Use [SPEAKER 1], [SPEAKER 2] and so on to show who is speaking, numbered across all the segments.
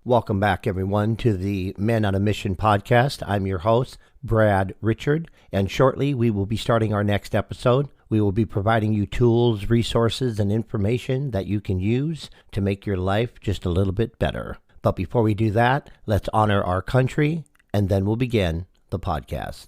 [SPEAKER 1] Welcome back, everyone, to the Men on a Mission podcast. I'm your host, Brad Richard, and shortly we will be starting our next episode. We will be providing you tools, resources, and information that you can use to make your life just a little bit better. But before we do that, let's honor our country, and then we'll begin the podcast.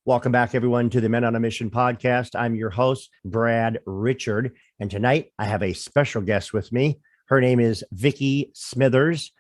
[SPEAKER 1] Welcome back, everyone, to the Men on a Mission podcast. I'm your host, Brad Richard, and tonight I have a special guest with me. Her name is Vicki Smithers.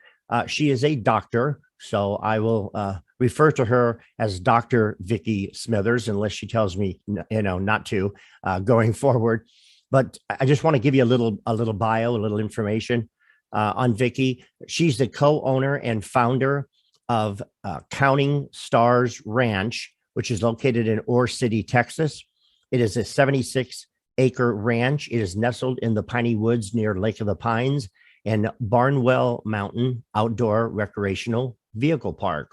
[SPEAKER 1] She is a doctor, so I will refer to her as Dr. Vicki Smithers, unless she tells me, not to going forward. But I just want to give you a little bio, a little information on Vicki. She's the co-owner and founder of Counting Stars Ranch, which is located in Ore City, Texas. It is a 76-acre ranch. It is nestled in the Piney Woods near Lake of the Pines and Barnwell Mountain Outdoor Recreational Vehicle Park.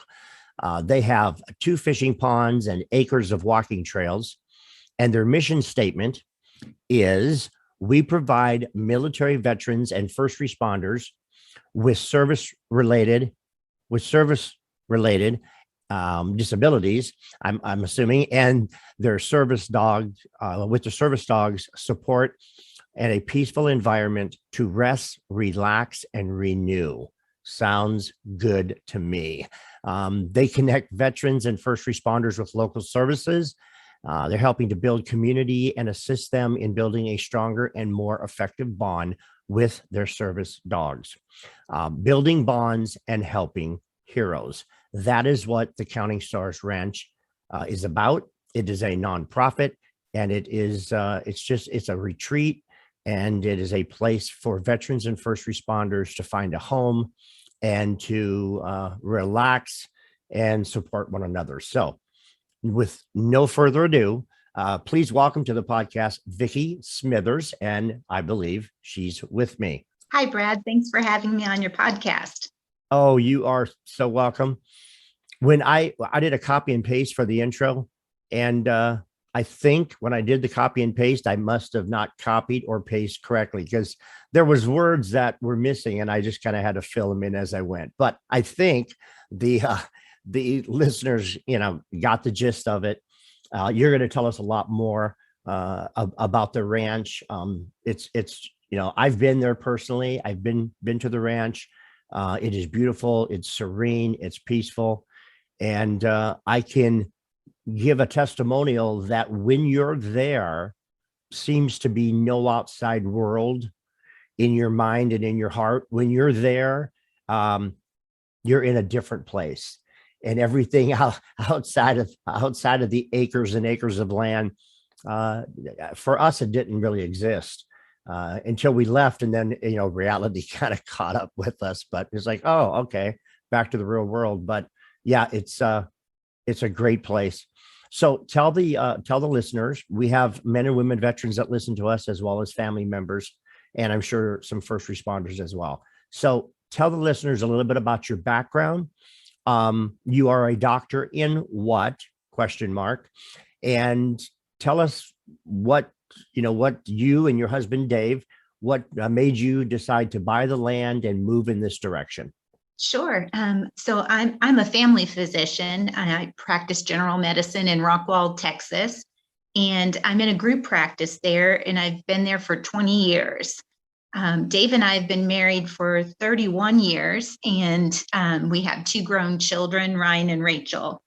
[SPEAKER 1] They have 2 fishing ponds and acres of walking trails. And their mission statement is, we provide military veterans and first responders with service-related disabilities, I'm assuming, and their service dogs, with the service dogs support and a peaceful environment to rest, relax, and renew. Sounds good to me. They connect veterans and first responders with local services. They're helping to build community and assist them in building a stronger and more effective bond with their service dogs. Building bonds and helping heroes. That is what the Counting Stars Ranch is about. It is a nonprofit, and it is it's a retreat, and it is a place for veterans and first responders to find a home and to relax and support one another. So, with no further ado, please welcome to the podcast Vicki Smithers, and I believe she's with me.
[SPEAKER 2] Hi, Brad. Thanks for having me on your podcast.
[SPEAKER 1] Oh, you are so welcome. When I did a copy and paste for the intro, and I think when I did the copy and paste, I must have not copied or pasted correctly, because there was words that were missing, and I just kind of had to fill them in as I went. But I think the listeners, got the gist of it. You're going to tell us a lot more about the ranch. It's I've been there personally. I've been to the ranch. It is beautiful. It's serene. It's peaceful. And I can give a testimonial that when you're there, seems to be no outside world in your mind and in your heart. When you're there, you're in a different place, and everything outside of the acres and acres of land, for us, it didn't really exist until we left. And then, reality kind of caught up with us, but it's like, oh, okay, back to the real world. But yeah, it's a great place. So tell the listeners, we have men and women veterans that listen to us, as well as family members, and I'm sure some first responders as well. So tell the listeners a little bit about your background. You are a doctor in what? ? And tell us what you and your husband Dave, what made you decide to buy the land and move in this direction?
[SPEAKER 2] Sure. So I'm a family physician. I practice general medicine in Rockwall, Texas, and I'm in a group practice there, and I've been there for 20 years. Dave and I have been married for 31 years, and we have two grown children, Ryan and Rachel.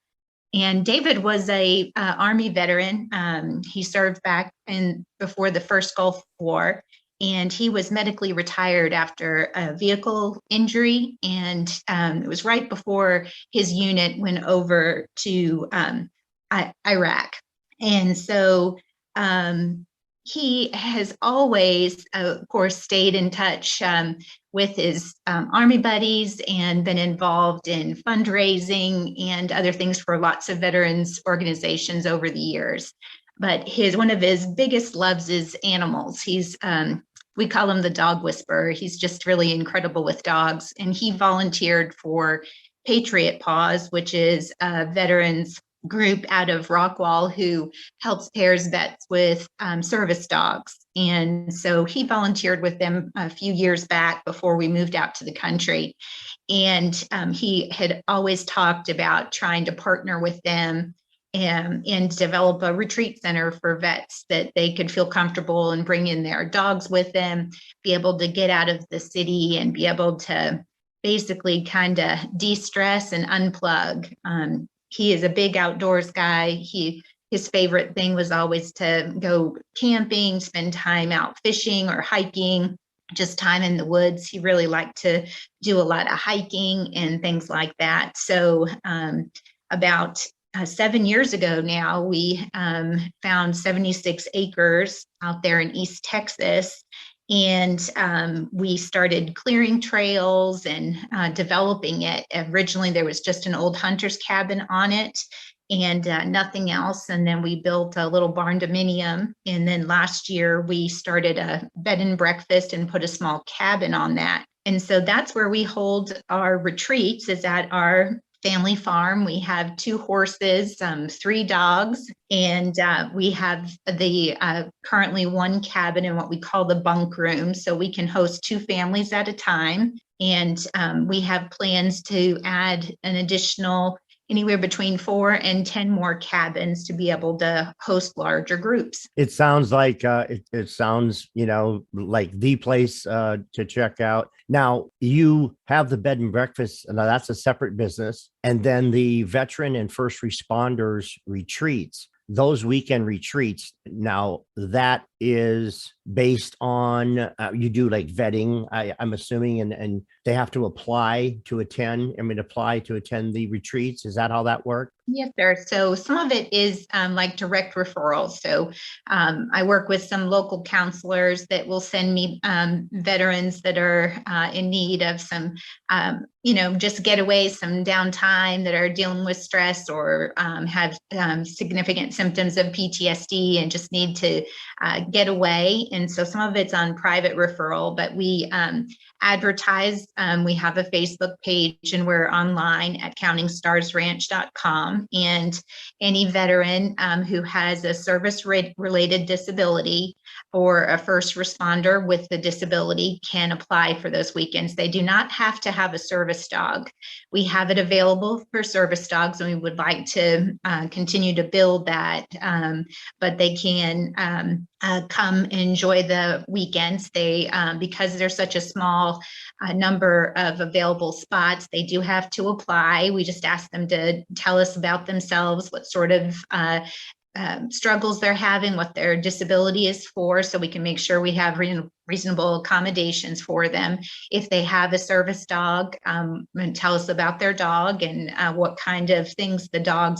[SPEAKER 2] And David was a Army veteran. He served back in before the first Gulf War, and he was medically retired after a vehicle injury. And it was right before his unit went over to Iraq. And so he has always, of course, stayed in touch with his Army buddies and been involved in fundraising and other things for lots of veterans organizations over the years. But one of his biggest loves is animals. We call him the dog whisperer. He's just really incredible with dogs. And he volunteered for Patriot Paws, which is a veterans group out of Rockwall who helps pairs vets with service dogs. And so he volunteered with them a few years back before we moved out to the country. And he had always talked about trying to partner with them and develop a retreat center for vets that they could feel comfortable and bring in their dogs with them, be able to get out of the city and be able to basically kind of de-stress and unplug. He is a big outdoors guy. His favorite thing was always to go camping, spend time out fishing or hiking, just time in the woods. He really liked to do a lot of hiking and things like that. So about 7 years ago now, we found 76 acres out there in East Texas. And we started clearing trails and developing it. Originally, there was just an old hunter's cabin on it and nothing else. And then we built a little barn dominium. And then last year, we started a bed and breakfast and put a small cabin on that. And so that's where we hold our retreats, is at our family farm. We have 2 horses, 3 dogs, and we have the currently 1 cabin in what we call the bunk room, so we can host 2 families at a time. And we have plans to add an additional anywhere between 4 and 10 more cabins to be able to host larger groups.
[SPEAKER 1] It sounds like it sounds, like the place to check out. Now, you have the bed and breakfast, and that's a separate business. And then the veteran and first responders retreats, those weekend retreats. Now, that is based on, you do like vetting, I'm assuming, and they have to apply to attend the retreats. Is that how that works?
[SPEAKER 2] Yes, sir. So some of it is like direct referrals. So I work with some local counselors that will send me veterans that are in need of some, just getaways, some downtime, that are dealing with stress or have significant symptoms of PTSD and just need to get away. And so some of it's on private referral, but we advertise. We have a Facebook page and we're online at countingstarsranch.com. And any veteran who has a service-related disability or a first responder with the disability can apply for those weekends. They do not have to have a service dog. We have it available for service dogs, and we would like to continue to build that, but they can come and enjoy the weekends. They, because there's such a small number of available spots, they do have to apply. We just ask them to tell us about themselves, what sort of struggles they're having, what their disability is for, so we can make sure we have reasonable accommodations for them. If they have a service dog, and tell us about their dog and what kind of things the dog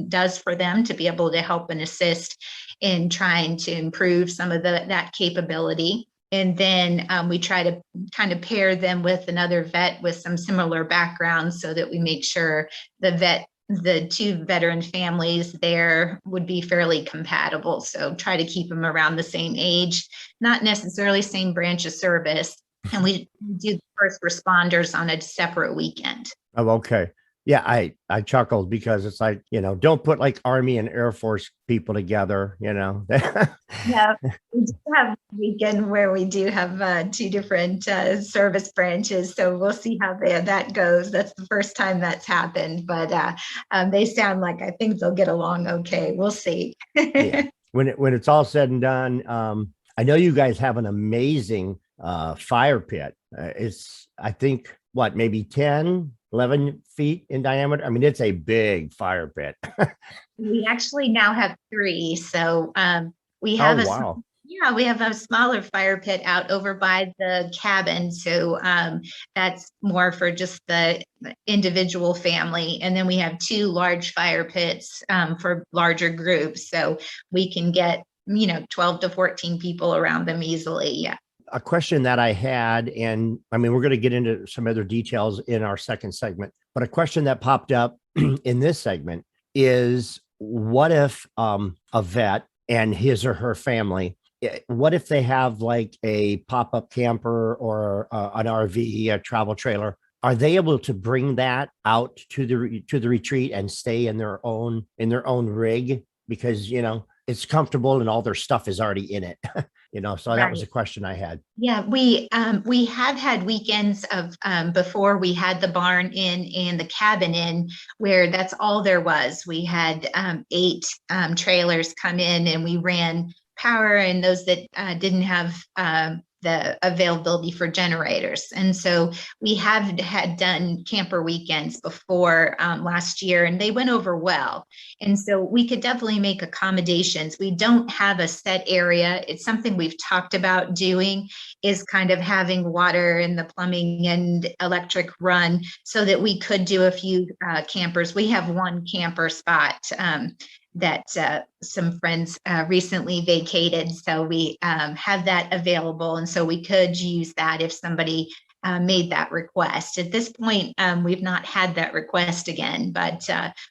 [SPEAKER 2] does for them to be able to help and assist in trying to improve some of that capability. And then we try to kind of pair them with another vet with some similar backgrounds so that we make sure the 2 veteran families there would be fairly compatible. So try to keep them around the same age, not necessarily same branch of service. And we do first responders on a separate weekend.
[SPEAKER 1] Oh, okay. Yeah, I chuckled because it's like, don't put like Army and Air Force people together,
[SPEAKER 2] Yeah, we do have a weekend where we do have two different service branches. So we'll see how that goes. That's the first time that's happened, but they sound like I think they'll get along okay. We'll see.
[SPEAKER 1] Yeah. When it's all said and done, I know you guys have an amazing fire pit. It's, I think, what, maybe 10, 11 feet in diameter. I mean, it's a big fire pit.
[SPEAKER 2] We actually now have three. So we
[SPEAKER 1] Oh,
[SPEAKER 2] have
[SPEAKER 1] wow.
[SPEAKER 2] yeah, we have a smaller fire pit out over by the cabin. So that's more for just the individual family. And then we have two large fire pits for larger groups. So we can get, 12 to 14 people around them easily. Yeah.
[SPEAKER 1] A question that I had, and I mean, we're going to get into some other details in our second segment, but a question that popped up in this segment is, what if a vet and his or her family, what if they have like a pop-up camper or an RV, a travel trailer? Are they able to bring that out to the retreat and stay in their own rig because it's comfortable and all their stuff is already in it? So that was a question I had.
[SPEAKER 2] Yeah, we have had weekends of before we had the barn in and the cabin in, where that's all there was. We had 8 trailers come in, and we ran power, and those that didn't have the availability for generators. And so we have had done camper weekends before last year, and they went over well. And so we could definitely make accommodations. We don't have a set area. It's something we've talked about doing, is kind of having water and the plumbing and electric run so that we could do a few campers. We have one camper spot that some friends recently vacated. So we have that available. And so we could use that if somebody made that request. At this point, we've not had that request again, but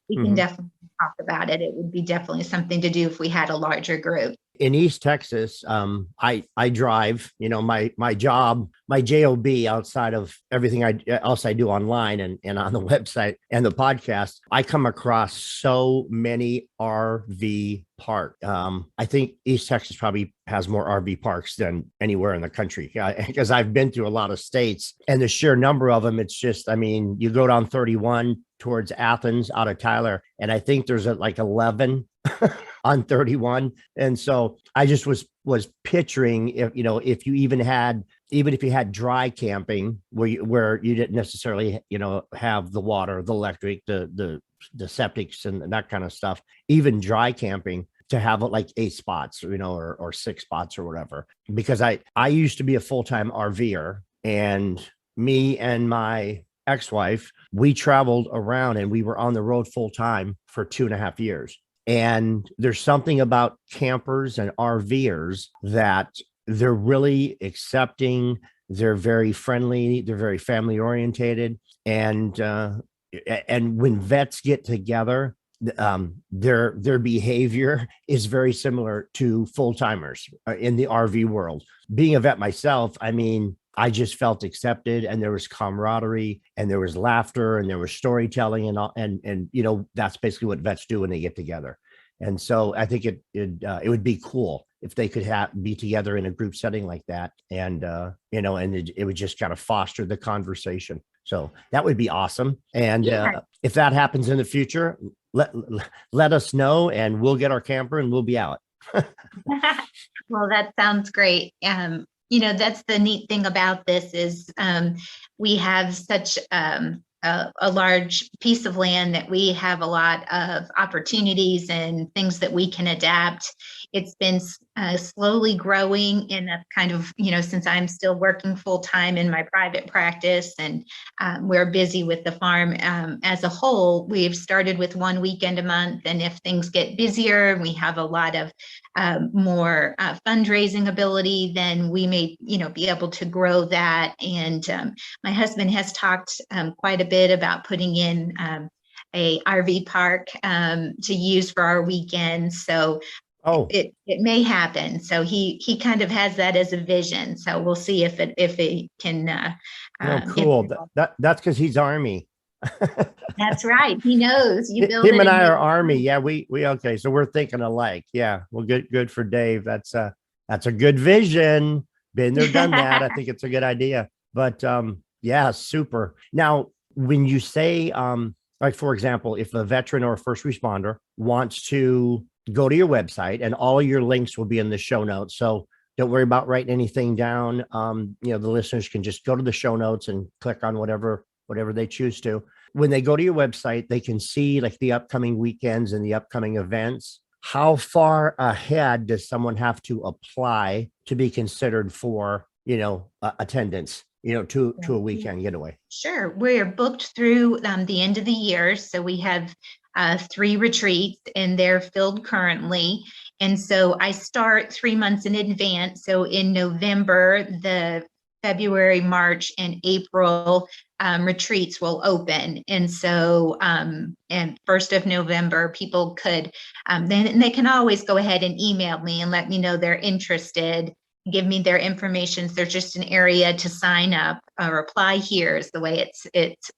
[SPEAKER 2] we can definitely talk about it. It would be definitely something to do if we had a larger group.
[SPEAKER 1] In East Texas, I drive, my job, my job outside of everything else I do online and on the website and the podcast, I come across so many RV parks. I think East Texas probably has more RV parks than anywhere in the country, because I've been to a lot of states, and the sheer number of them, it's just, I mean, you go down 31 towards Athens out of Tyler, and I think there's like 11 on 31. And so I just was picturing, if you even if you had dry camping where you didn't necessarily, have the water, the electric, the septics and that kind of stuff, even dry camping, to have like 8 spots, or 6 spots or whatever. Because I used to be a full-time RVer, and me and my ex-wife, we traveled around and we were on the road full time for 2.5 years. And there's something about campers and RVers that they're really accepting. They're very friendly. They're very family orientated. And when vets get together, their behavior is very similar to full timers in the RV world. Being a vet myself, I mean, I just felt accepted, and there was camaraderie, and there was laughter, and there was storytelling, and all, and that's basically what vets do when they get together. And so I think it would be cool if they could be together in a group setting like that, and it would just kind of foster the conversation. So that would be awesome. And if that happens in the future, let us know, and we'll get our camper and we'll be out.
[SPEAKER 2] Well, that sounds great. That's the neat thing about this is we have such a large piece of land that we have a lot of opportunities and things that we can adapt. It's been slowly growing in a kind of, since I'm still working full time in my private practice, and we're busy with the farm as a whole. We've started with one weekend a month. And if things get busier, we have a lot of more fundraising ability, then we may, be able to grow that. And my husband has talked quite a bit about putting in a RV park to use for our weekends. So it may happen. So he kind of has that as a vision. So we'll see if it can.
[SPEAKER 1] Cool. That's because he's Army.
[SPEAKER 2] That's right. He knows you build
[SPEAKER 1] Him
[SPEAKER 2] it
[SPEAKER 1] and
[SPEAKER 2] and
[SPEAKER 1] I
[SPEAKER 2] make
[SPEAKER 1] are
[SPEAKER 2] it
[SPEAKER 1] Army.
[SPEAKER 2] happen.
[SPEAKER 1] Yeah, we okay. So we're thinking alike. Yeah. Well, good for Dave. That's a good vision. Been there, done that. I think it's a good idea. But yeah, super. Now, when you say like for example, if a veteran or a first responder wants to go to your website, and all of your links will be in the show notes. So don't worry about writing anything down. The listeners can just go to the show notes and click on whatever they choose to. When they go to your website, they can see like the upcoming weekends and the upcoming events. How far ahead does someone have to apply to be considered for, attendance, to a
[SPEAKER 2] Right.
[SPEAKER 1] weekend getaway?
[SPEAKER 2] Sure. We're booked through the end of the year. So we have 3 retreats and they're filled currently. And so I start 3 months in advance. So in November, the February, March, and April retreats will open. And so, and 1st of November, people could, then they can always go ahead and email me and let me know they're interested, give me their information. So there's just an area to sign up or apply here is the way it's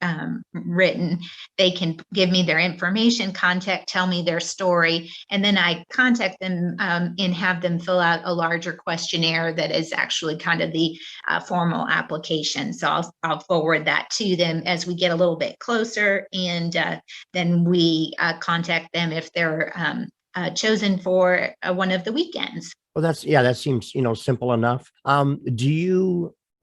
[SPEAKER 2] written. They can give me their information, tell me their story, and then I contact them and have them fill out a larger questionnaire that is actually kind of the formal application. So I'll forward that to them as we get a little bit closer, and then we contact them if they're chosen for one of the weekends.
[SPEAKER 1] Well, that seems, simple enough.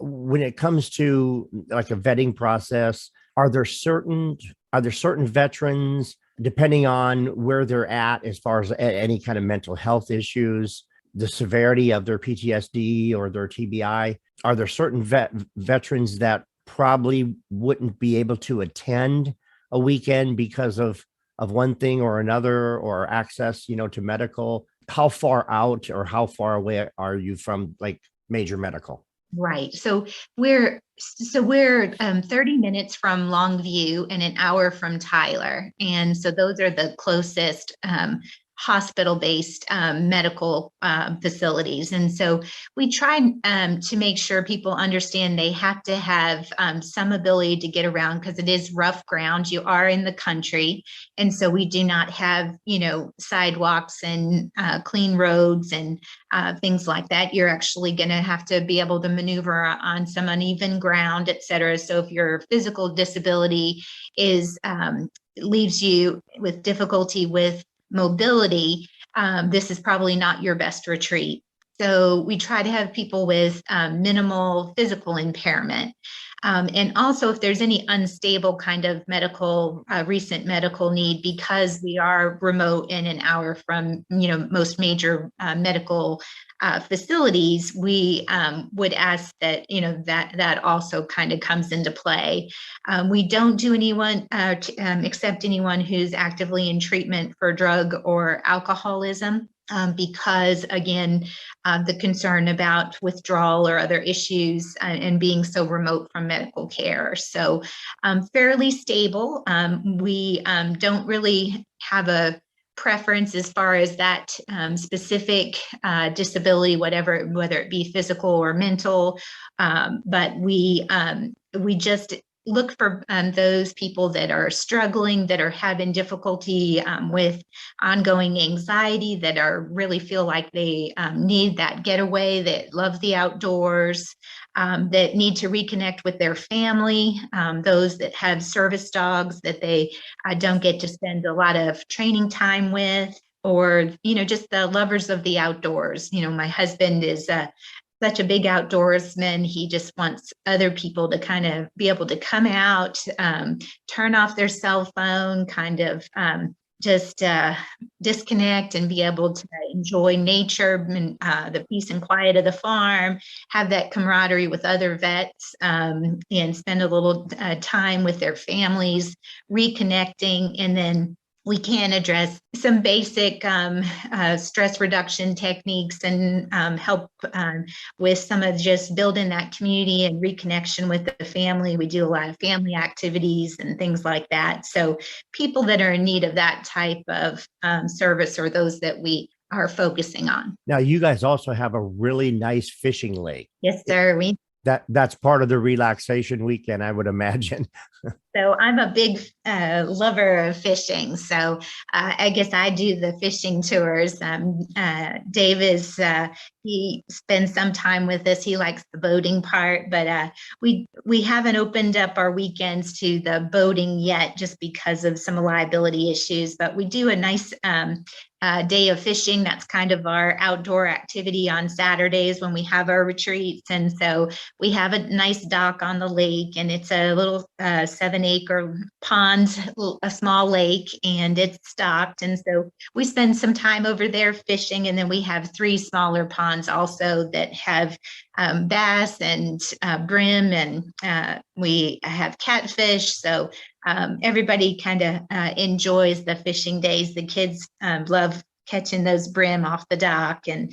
[SPEAKER 1] When it comes to like a vetting process, are there certain veterans, depending on where they're at, as far as any kind of mental health issues, the severity of their PTSD or their TBI, are there certain veterans that probably wouldn't be able to attend a weekend because of one thing or another, or access, to medical? How far out or how far away are you from like major medical?
[SPEAKER 2] Right. So we're 30 minutes from Longview and an hour from Tyler. And so those are the closest hospital-based medical facilities. And so we try to make sure people understand they have to have some ability to get around, because it is rough ground. You are in the country. And so we do not have, sidewalks and clean roads and things like that. You're actually going to have to be able to maneuver on some uneven ground, et cetera. So if your physical disability leaves you with difficulty with mobility, this is probably not your best retreat. So we try to have people with minimal physical impairment. And also, if there's any unstable kind of recent medical need, because we are remote and an hour from, most major medical facilities, we would ask that, that also kind of comes into play. We don't do anyone accept anyone who's actively in treatment for drug or alcoholism. Because again, the concern about withdrawal or other issues and being so remote from medical care. So fairly stable. We don't really have a preference as far as that specific disability, whether it be physical or mental. But we just look for those people that are struggling, that are having difficulty with ongoing anxiety, that really feel like they need that getaway, that love the outdoors, that need to reconnect with their family, those that have service dogs that they don't get to spend a lot of training time with, or, just the lovers of the outdoors. My husband is such a big outdoorsman. He just wants other people to kind of be able to come out, turn off their cell phone, kind of just disconnect and be able to enjoy nature and the peace and quiet of the farm, have that camaraderie with other vets, and spend a little time with their families, reconnecting. And then we can address some basic stress reduction techniques and help with some of just building that community and reconnection with the family. We do a lot of family activities and things like that. So people that are in need of that type of service are those that we are focusing on.
[SPEAKER 1] Now, you guys also have a really nice fishing lake.
[SPEAKER 2] Yes, sir.
[SPEAKER 1] That's part of the relaxation weekend, I would imagine.
[SPEAKER 2] So I'm a big lover of fishing. So I guess I do the fishing tours. Dave he spends some time with us. He likes the boating part, but we haven't opened up our weekends to the boating yet, just because of some liability issues. But we do a nice day of fishing. That's kind of our outdoor activity on Saturdays when we have our retreats. And so we have a nice dock on the lake, and it's a little 7-acre pond, a small lake, and it's stocked. And so we spend some time over there fishing. And then we have 3 smaller ponds also that have bass and brim, and we have catfish. So everybody kind of enjoys the fishing days. The kids love catching those brim off the dock, and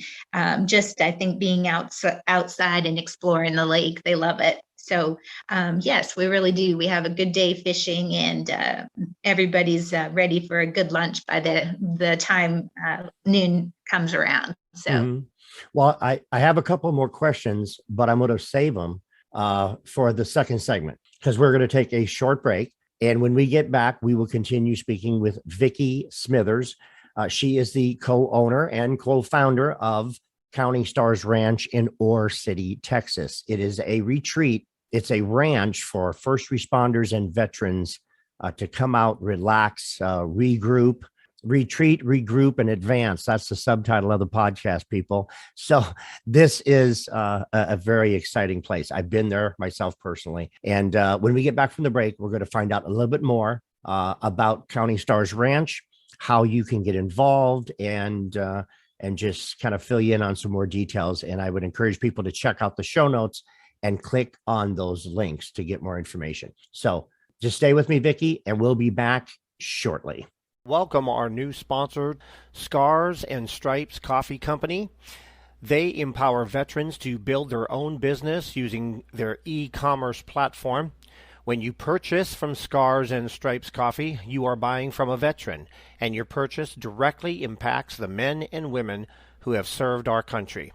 [SPEAKER 2] just, I think, being outside and exploring the lake. They love it. So yes, we really do. We have a good day fishing, and everybody's ready for a good lunch by the time noon comes around. So.
[SPEAKER 1] Mm-hmm. Well, I have a couple more questions, but I'm going to save them for the second segment, because we're going to take a short break. And when we get back, we will continue speaking with Vicki Smithers. She is the co-owner and co-founder of Counting Stars Ranch in Ore City, Texas. It is a retreat. It's a ranch for first responders and veterans to come out, relax, regroup, retreat, regroup, and advance. That's the subtitle of the podcast, people. So this is a very exciting place. I've been there myself personally. And when we get back from the break, we're going to find out a little bit more about Counting Stars Ranch, how you can get involved, and just kind of fill you in on some more details. And I would encourage people to check out the show notes and click on those links to get more information. So just stay with me, Vicki, and we'll be back shortly. Welcome our new sponsor, Scars and Stripes Coffee Company. They empower veterans to build their own business using their e-commerce platform. When you purchase from Scars and Stripes Coffee, you are buying from a veteran, and your purchase directly impacts the men and women who have served our country.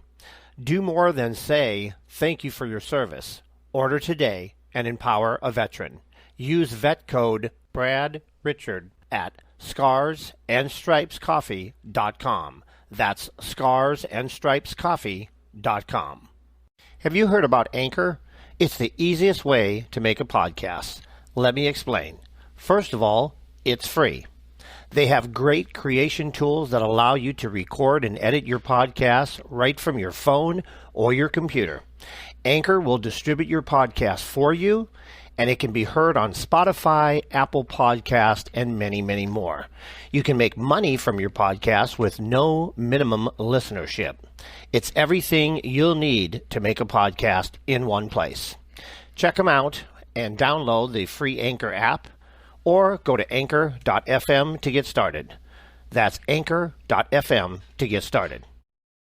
[SPEAKER 1] Do more than say, thank you for your service. Order today and empower a veteran. Use vet code Brad Richard at scarsandstripescoffee.com. That's scarsandstripescoffee.com. Have you heard about Anchor? It's the easiest way to make a podcast. Let me explain. First of all, it's free. They have great creation tools that allow you to record and edit your podcast right from your phone or your computer. Anchor will distribute your podcast for you, and it can be heard on Spotify, Apple Podcast, and many, many more. You can make money from your podcast with no minimum listenership. It's everything you'll need to make a podcast in one place. Check them out and download the free Anchor app, or go to anchor.fm to get started. That's anchor.fm to get started.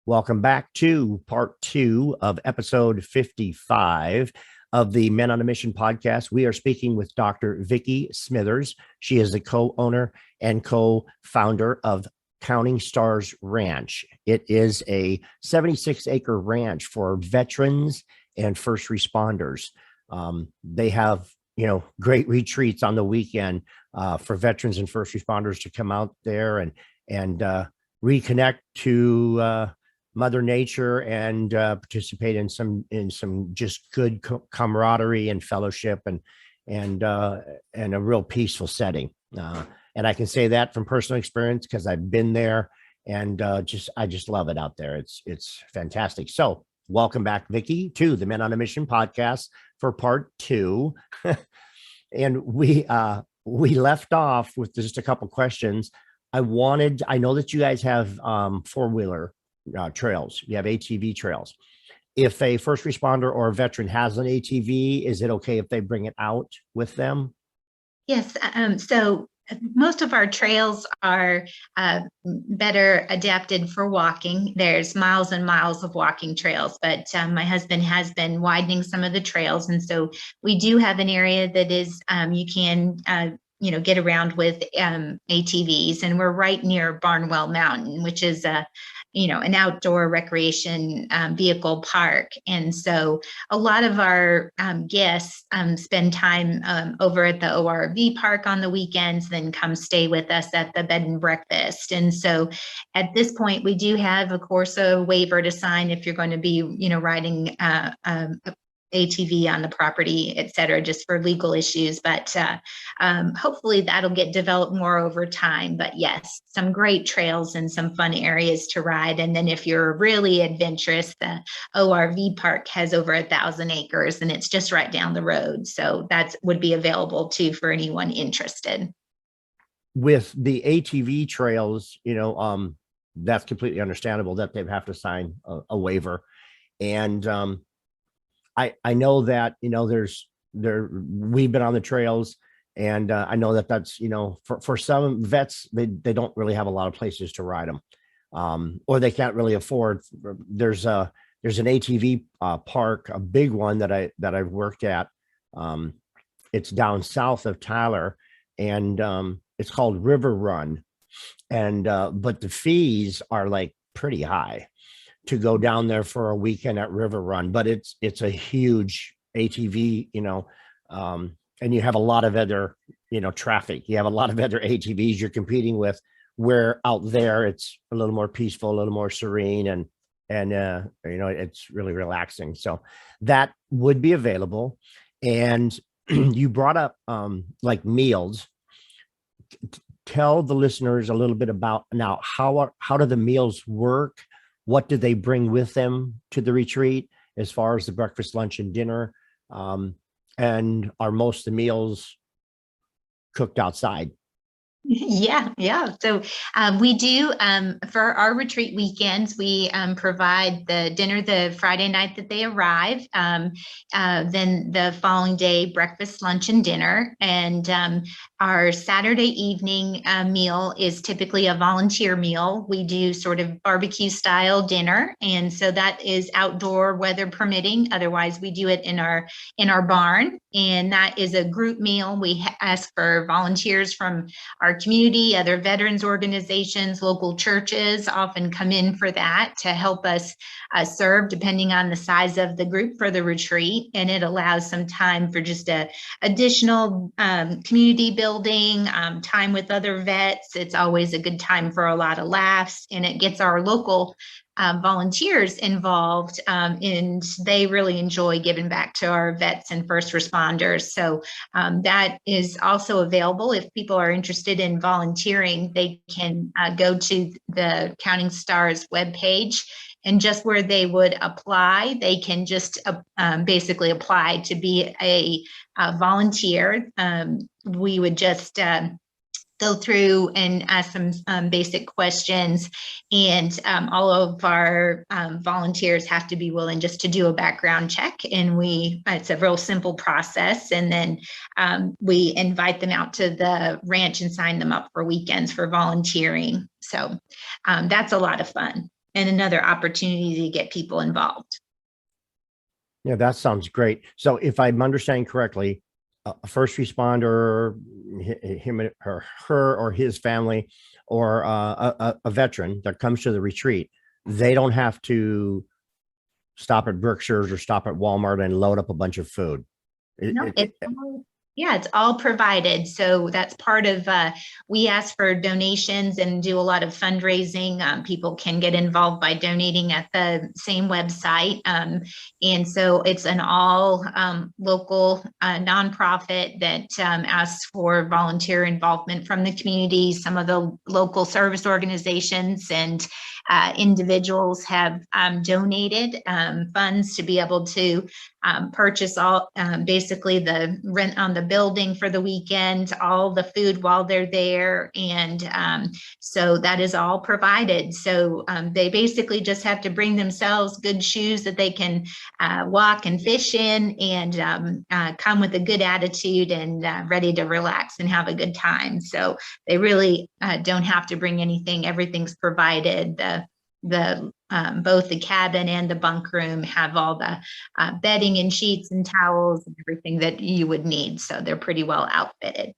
[SPEAKER 1] Welcome back to part 2 of episode 55 of the Men on a Mission podcast. We are speaking with Dr. Vicki Smithers. She is the co-owner and co-founder of Counting Stars Ranch. It is a 76-acre ranch for veterans and first responders. They have, great retreats on the weekend for veterans and first responders to come out there and reconnect to Mother Nature and participate in some just good camaraderie and fellowship and a real peaceful setting. And I can say that from personal experience because I've been there, and I just love it out there. It's fantastic. So welcome back, Vicki, to the Men on a Mission podcast for part 2. And we left off with just a couple questions. I know that you guys have 4-wheeler trails. You have ATV trails. If a first responder or a veteran has an ATV, is it okay if they bring it out with them?
[SPEAKER 2] Yes. So most of our trails are better adapted for walking. There's miles and miles of walking trails, but my husband has been widening some of the trails. And so we do have an area that is, you can get around with ATVs. And we're right near Barnwell Mountain, which is an outdoor recreation vehicle park. And so a lot of our guests spend time over at the ORV park on the weekends, then come stay with us at the bed and breakfast. And so at this point, we do have, of course, a waiver to sign if you're going to be, riding ATV on the property, et cetera, just for legal issues. But hopefully that'll get developed more over time. But yes, some great trails and some fun areas to ride. And then if you're really adventurous, the ORV park has over 1,000 acres and it's just right down the road. So that would be available too for anyone interested.
[SPEAKER 1] With the ATV trails, that's completely understandable that they have to sign a waiver. And I know that, we've been on the trails, and I know that that's, for some vets, they don't really have a lot of places to ride them, or they can't really afford. There's an ATV park, a big one that I've worked at. It's down south of Tyler, and it's called River Run. And but the fees are like pretty high to go down there for a weekend at River Run, but it's a huge ATV, and you have a lot of other, traffic. You have a lot of other ATVs you're competing with, where out there it's a little more peaceful, a little more serene, and it's really relaxing. So that would be available. And you brought up like meals. Tell the listeners a little bit about now, how do the meals work? What do they bring with them to the retreat as far as the breakfast, lunch, and dinner? And are most of the meals cooked outside?
[SPEAKER 2] Yeah. So we do, for our retreat weekends, we provide the dinner the Friday night that they arrive, then the following day, breakfast, lunch, and dinner. And our Saturday evening meal is typically a volunteer meal. We do sort of barbecue style dinner. And so that is outdoor, weather permitting. Otherwise, we do it in our barn. And that is a group meal. We ask for volunteers from our community, other veterans organizations, local churches often come in for that to help us serve, depending on the size of the group for the retreat. And it allows some time for just additional community building, time with other vets. It's always a good time for a lot of laughs, and it gets our local volunteers involved, and they really enjoy giving back to our vets and first responders. So that is also available. If people are interested in volunteering, they can go to the Counting Stars webpage, and just where they would apply, they can just basically apply to be a volunteer. We would just go through and ask some basic questions, and all of our volunteers have to be willing just to do a background check, and it's a real simple process. And then we invite them out to the ranch and sign them up for weekends for volunteering. So that's a lot of fun and another opportunity to get people involved.
[SPEAKER 1] Yeah, that sounds great. So if I'm understanding correctly, a first responder, him or her or his family, or a veteran that comes to the retreat, they don't have to stop at Berkshire's or stop at Walmart and load up a bunch of food.
[SPEAKER 2] No, it's all provided. So that's part of, we ask for donations and do a lot of fundraising. People can get involved by donating at the same website. And so it's an all local nonprofit that asks for volunteer involvement from the community. Some of the local service organizations and individuals have donated funds to be able to purchase all basically the rent on the building for the weekend, all the food while they're there. And so that is all provided. So they basically just have to bring themselves good shoes that they can walk and fish in, and come with a good attitude and ready to relax and have a good time. So they really don't have to bring anything. Everything's provided. Both the cabin and the bunk room have all the bedding and sheets and towels and everything that you would need. So they're pretty well outfitted.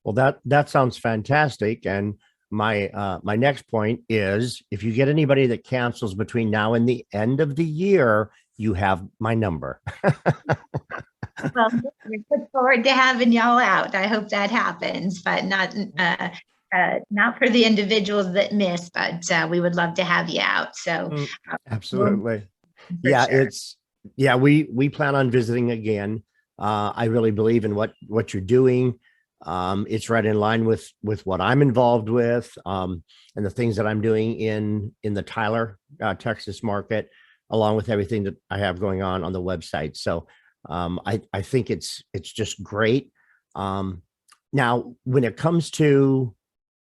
[SPEAKER 1] Well, that sounds fantastic. And my next point is, if you get anybody that cancels between now and the end of the year, you have my number.
[SPEAKER 2] Well, we look forward to having y'all out. I hope that happens, but not for the individuals that miss, but we would love to have you out. So
[SPEAKER 1] Mm,
[SPEAKER 2] we'll,
[SPEAKER 1] absolutely.
[SPEAKER 2] for
[SPEAKER 1] Yeah,
[SPEAKER 2] sure.
[SPEAKER 1] we plan on visiting again. I really believe in what you're doing. It's right in line with what I'm involved with, and the things that I'm doing in the Tyler, Texas market, along with everything that I have going on the website. So I think it's just great. Um, Now, when it comes to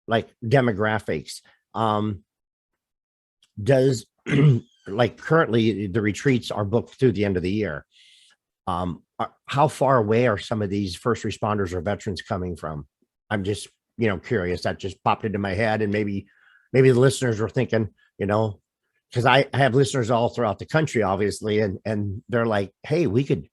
[SPEAKER 1] like demographics, um, does like currently the retreats are booked through the end of the year. How far away are some of these first responders or veterans coming from? I'm just, curious. That just popped into my head, and maybe the listeners were thinking, because I have listeners all throughout the country, obviously, and they're like, hey, we could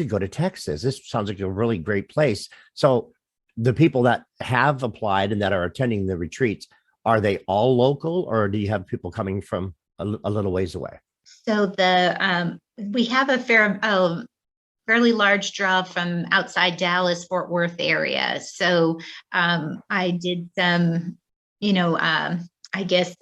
[SPEAKER 1] go to Texas. This sounds like a really great place. So the people that have applied and that are attending the retreats, are they all local, or do you have people coming from a little ways away?
[SPEAKER 2] So we have fairly large draw from outside Dallas, Fort Worth area. So I did some, I guess,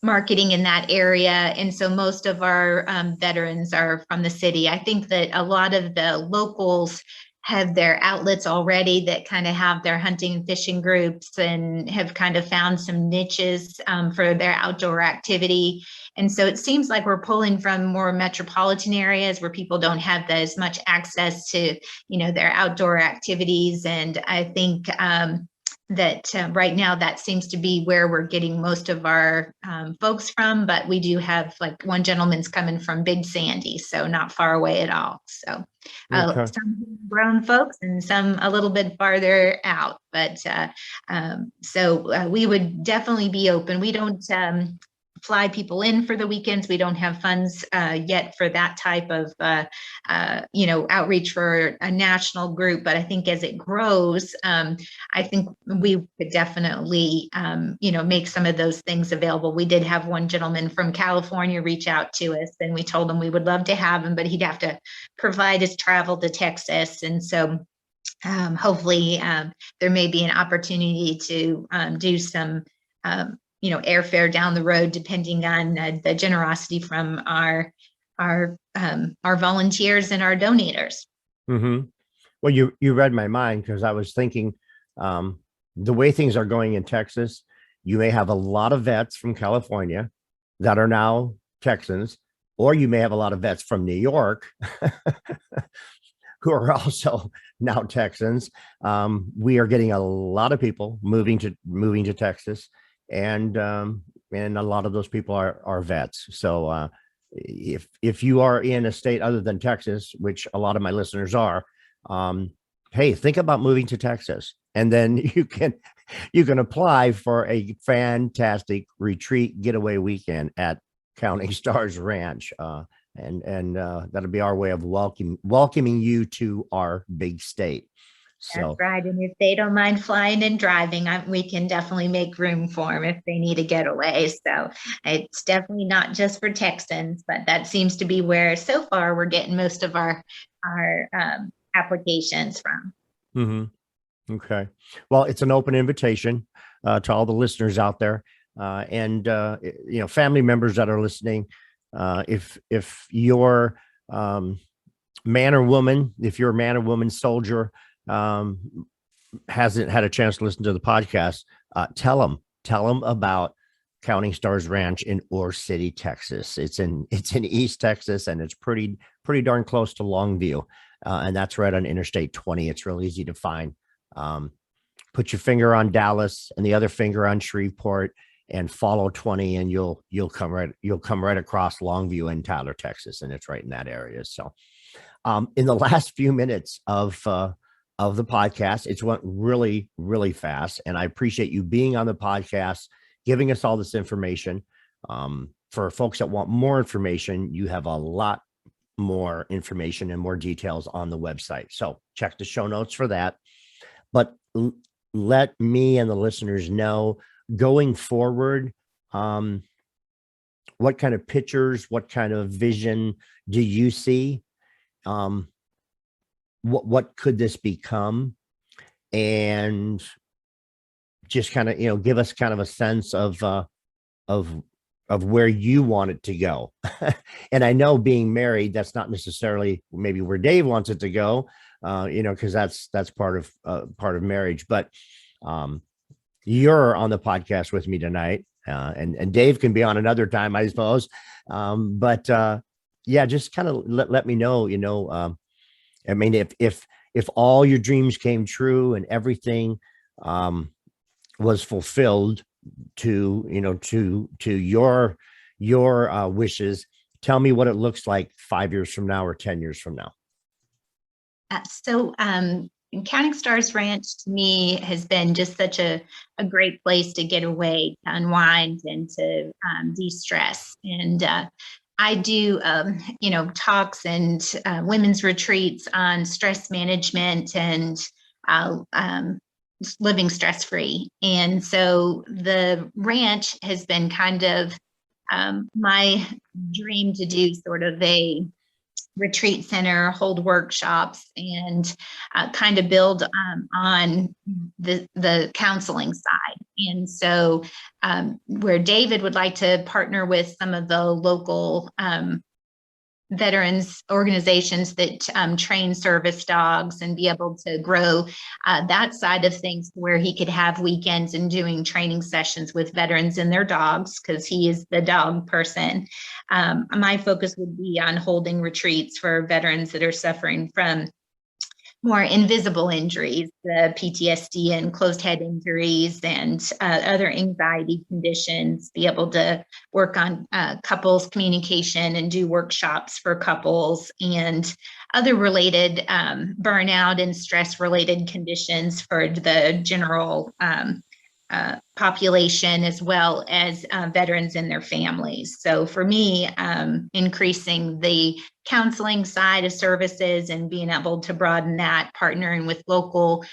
[SPEAKER 2] marketing in that area. And so most of our veterans are from the city. I think that a lot of the locals have their outlets already that kind of have their hunting and fishing groups and have kind of found some niches for their outdoor activity. And so it seems like we're pulling from more metropolitan areas where people don't have as much access to, their outdoor activities. And I think that right now that seems to be where we're getting most of our folks from. But we do have, like, one gentleman's coming from Big Sandy, so not far away at all. So
[SPEAKER 1] Okay.
[SPEAKER 2] some grown folks and some a little bit farther out. But we would definitely be open. We don't fly people in for the weekends. We don't have funds yet for that type of outreach for a national group. But I think as it grows, I think we could definitely make some of those things available. We did have one gentleman from California reach out to us, and we told him we would love to have him, but he'd have to provide his travel to Texas. And so hopefully there may be an opportunity to do some airfare down the road, depending on the generosity from our volunteers and our donators.
[SPEAKER 1] Mm-hmm. Well, you read my mind, because I was thinking, the way things are going in Texas, you may have a lot of vets from California that are now Texans, or you may have a lot of vets from New York who are also now Texans. We are getting a lot of people moving to Texas, and a lot of those people are vets. So if you are in a state other than Texas, which a lot of my listeners are, hey, think about moving to Texas, and then you can apply for a fantastic retreat getaway weekend at Counting Stars Ranch. And that'll be our way of welcoming you to our big state.
[SPEAKER 2] That's
[SPEAKER 1] So
[SPEAKER 2] right. And if they don't mind flying and driving, we can definitely make room for them if they need a getaway. So it's definitely not just for Texans, but that seems to be where so far we're getting most of our applications from.
[SPEAKER 1] okay, well, it's an open invitation to all the listeners out there, and family members that are listening. If you're man or woman, if you're a man or woman soldier, hasn't had a chance to listen to the podcast, tell them about Counting Stars Ranch in Ore City, Texas. It's in East Texas, and it's pretty darn close to Longview, and that's right on Interstate 20. It's real easy to find. Put your finger on Dallas and the other finger on Shreveport, and follow 20, and you'll come right across Longview in Tyler, Texas, and it's right in that area. So in the last few minutes of the podcast, it's went really, really fast, and I appreciate you being on the podcast, giving us all this information. For folks that want more information, you have a lot more information and more details on the website, so check the show notes for that. But let me and the listeners know going forward, what kind of pictures, what kind of vision do you see? Um, what could this become? And just kind of, give us kind of a sense of of where you want it to go. And I know being married, that's not necessarily maybe where Dave wants it to go, because that's part of marriage. But um, you're on the podcast with me tonight, and Dave can be on another time, I suppose. But yeah, just kind of let me know. I mean, if all your dreams came true and everything was fulfilled to your wishes, tell me what it looks like 5 years from now or 10 years from now.
[SPEAKER 2] So Counting Stars Ranch to me has been just such a great place to get away, to unwind, and to de-stress. And I do, talks and women's retreats on stress management and living stress-free. And so the ranch has been kind of my dream to do sort of a retreat center, hold workshops, and kind of build on the counseling side. And so where David would like to partner with some of the local veterans organizations that train service dogs and be able to grow that side of things, where he could have weekends and doing training sessions with veterans and their dogs, because he is the dog person. My focus would be on holding retreats for veterans that are suffering from more invisible injuries, the PTSD and closed head injuries and other anxiety conditions, be able to work on couples communication and do workshops for couples and other related burnout and stress related conditions for the general population, as well as veterans and their families. So for me, increasing the counseling side of services and being able to broaden that, partnering with local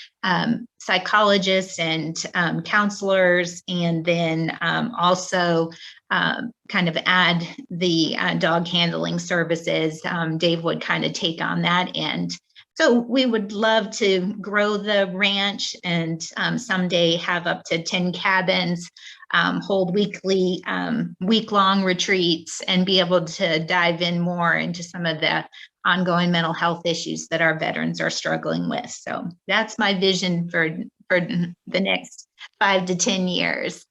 [SPEAKER 2] psychologists and counselors, and then also kind of add the dog handling services. Dave would kind of take on that end. So we would love to grow the ranch and someday have up to 10 cabins, hold week-long retreats, and be able to dive in more into some of the ongoing mental health issues that our veterans are struggling with. So that's my vision for the next 5 to 10 years.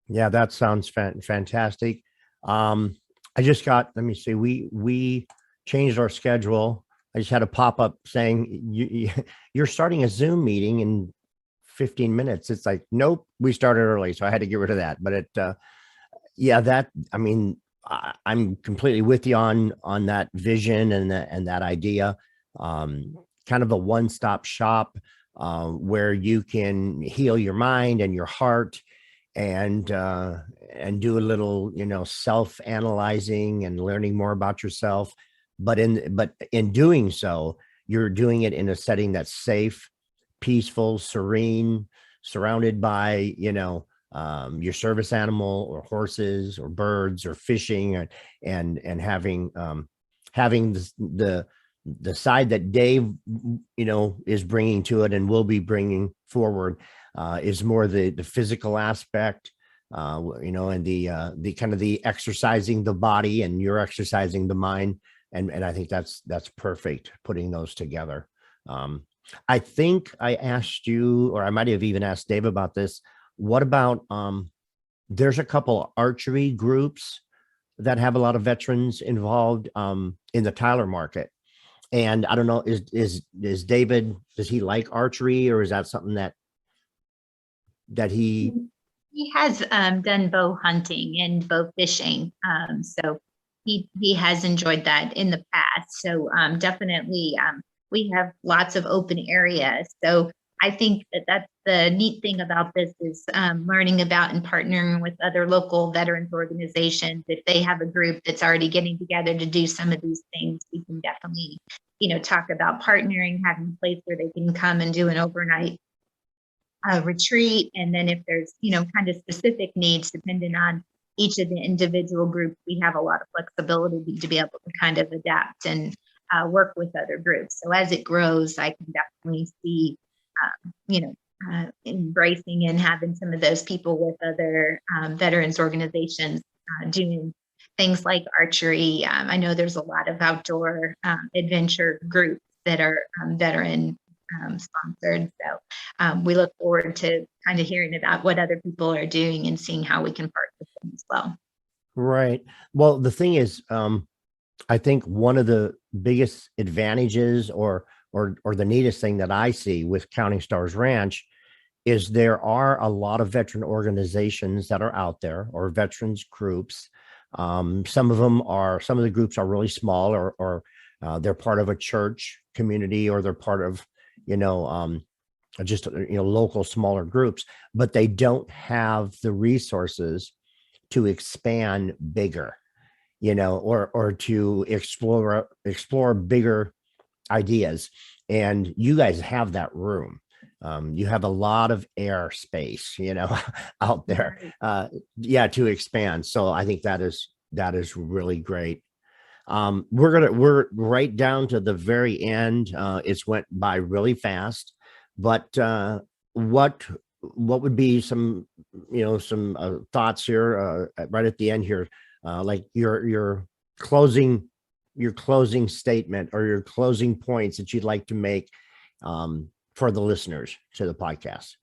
[SPEAKER 1] Yeah, that sounds fantastic. I just got, let me see, we changed our schedule. I just had a pop-up saying you're starting a Zoom meeting in 15 minutes. It's like, nope, we started early. So I had to get rid of that. But I'm completely with you on that vision and that idea. Kind of a one-stop shop where you can heal your mind and your heart and do a little, self-analyzing and learning more about yourself. But in doing so, you're doing it in a setting that's safe, peaceful, serene, surrounded by, your service animal or horses or birds or fishing, and having the side that Dave, is bringing to it and will be bringing forward is more the physical aspect, and the kind of the exercising the body, and you're exercising the mind. And I think that's perfect, putting those together. I think I asked you, or I might have even asked Dave about this. What about, there's a couple archery groups that have a lot of veterans involved in the Tyler market. And I don't know, is David, does he like archery, or is that something that he
[SPEAKER 2] has done bow hunting and bow fishing. So he has enjoyed that in the past. So definitely we have lots of open areas. So I think that's the neat thing about this is learning about and partnering with other local veterans organizations. If they have a group that's already getting together to do some of these things, we can definitely, talk about partnering, having a place where they can come and do an overnight retreat. And then if there's, kind of specific needs, depending on each of the individual groups, we have a lot of flexibility to be able to kind of adapt and work with other groups. So as it grows, I can definitely see, embracing and having some of those people with other veterans organizations doing things like archery. I know there's a lot of outdoor adventure groups that are veteran sponsored. So we look forward to kind of hearing about what other people are doing and seeing how we can partner with them as well.
[SPEAKER 1] Right. Well, the thing is, I think one of the biggest advantages or the neatest thing that I see with Counting Stars Ranch is there are a lot of veteran organizations that are out there, or veterans groups. Some of the groups are really small, or they're part of a church community, or they're part of, just, local smaller groups, but they don't have the resources to expand bigger, or to explore bigger ideas. And you guys have that room. You have a lot of air space, out there, to expand. So I think that is really great. We're right down to the very end. It's went by really fast, but what would be some thoughts here right at the end here, like your closing statement or your closing points that you'd like to make for the listeners to the podcast?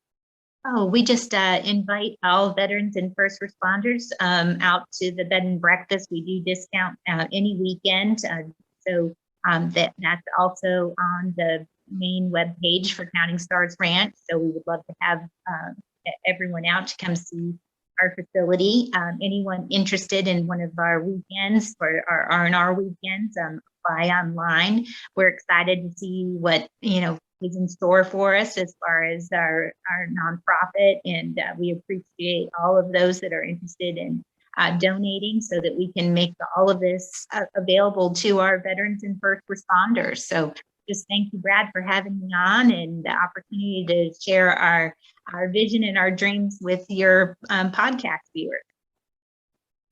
[SPEAKER 2] Oh, we just invite all veterans and first responders out to the bed and breakfast. We do discount any weekend. So that's also on the main web page for Counting Stars Ranch. So we would love to have everyone out to come see our facility. Anyone interested in one of our weekends or our R&R weekends, apply online. We're excited to see what, is in store for us as far as our nonprofit. And we appreciate all of those that are interested in donating so that we can make all of this available to our veterans and first responders. So just thank you, Brad, for having me on and the opportunity to share our vision and our dreams with your podcast viewers.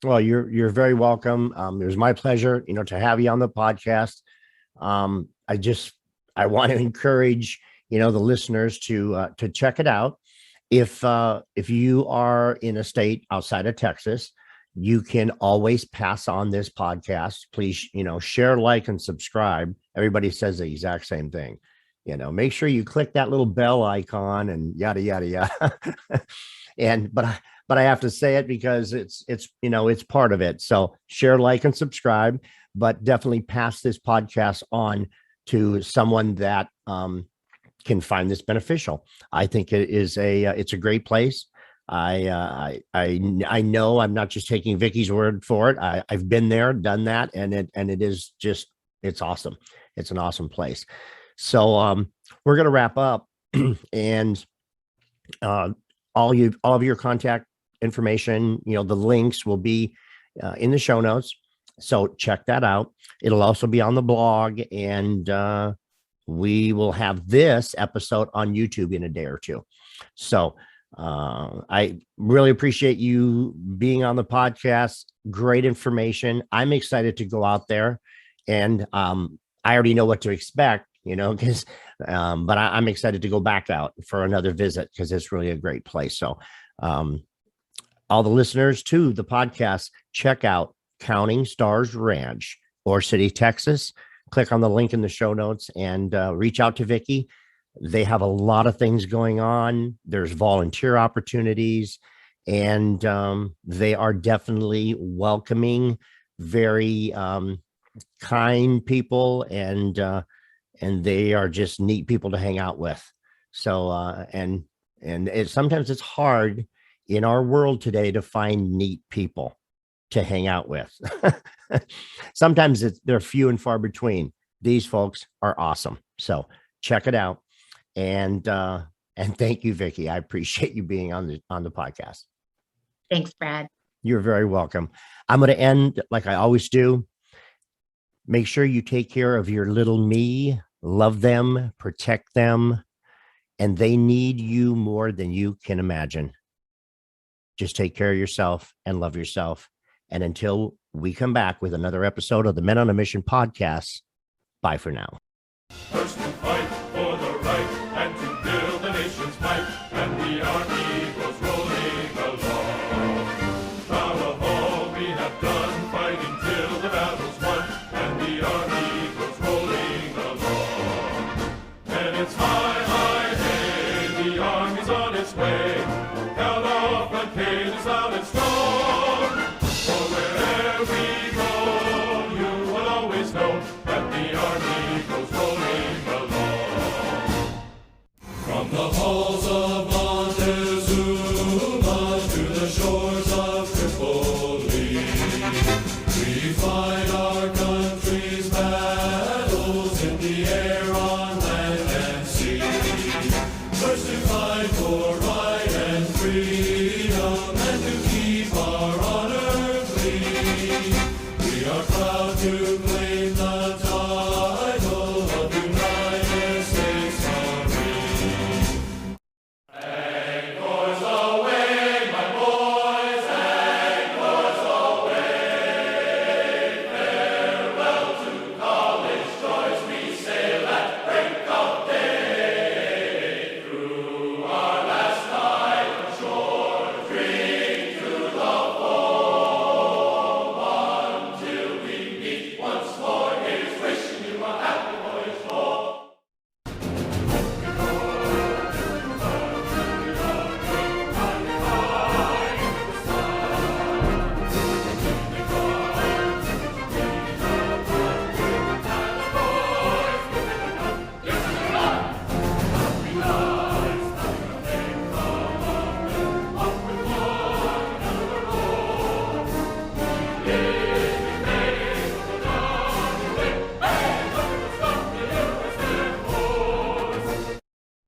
[SPEAKER 1] Well, you're very welcome. It was my pleasure, to have you on the podcast. I want to encourage, the listeners to check it out. If you are in a state outside of Texas, you can always pass on this podcast. Please, share, like, and subscribe. Everybody says the exact same thing. Make sure you click that little bell icon and yada, yada, yada. But I have to say it because it's part of it. So share, like, and subscribe, but definitely pass this podcast on to someone that can find this beneficial. I think it's a great place. I know I'm not just taking Vicki's word for it. I've been there, done that, and it is just, it's awesome. It's an awesome place. So we're gonna wrap up, and all of your contact information, the links will be in the show notes. So check that out. It'll also be on the blog, and we will have this episode on YouTube in a day or two. So I really appreciate you being on the podcast. Great information. I'm excited to go out there, and I already know what to expect, because but I'm excited to go back out for another visit because it's really a great place. So all the listeners to the podcast, check out Counting Stars Ranch, Ore City, Texas. Click on the link in the show notes and reach out to Vicki. They have a lot of things going on. There's volunteer opportunities, and they are definitely welcoming, very kind people, and they are just neat people to hang out with. So and sometimes it's hard in our world today to find neat people to hang out with. Sometimes they're few and far between. These folks are awesome. So check it out. And thank you, Vicki. I appreciate you being on the podcast.
[SPEAKER 2] Thanks, Brad.
[SPEAKER 1] You're very welcome. I'm going to end like I always do. Make sure you take care of your little me, love them, protect them, and they need you more than you can imagine. Just take care of yourself and love yourself. And until we come back with another episode of the Men on a Mission podcast, bye for now.
[SPEAKER 3] First to fight for the right and to build the nation's might, and the army goes rolling along. Proud of all we have done, fighting till the battle's won, and the army goes rolling along. And it's high, high, hey, the army's on its way. Count off the cages loud and strong. For wherever we go, you will always know that the army goes rolling along. From the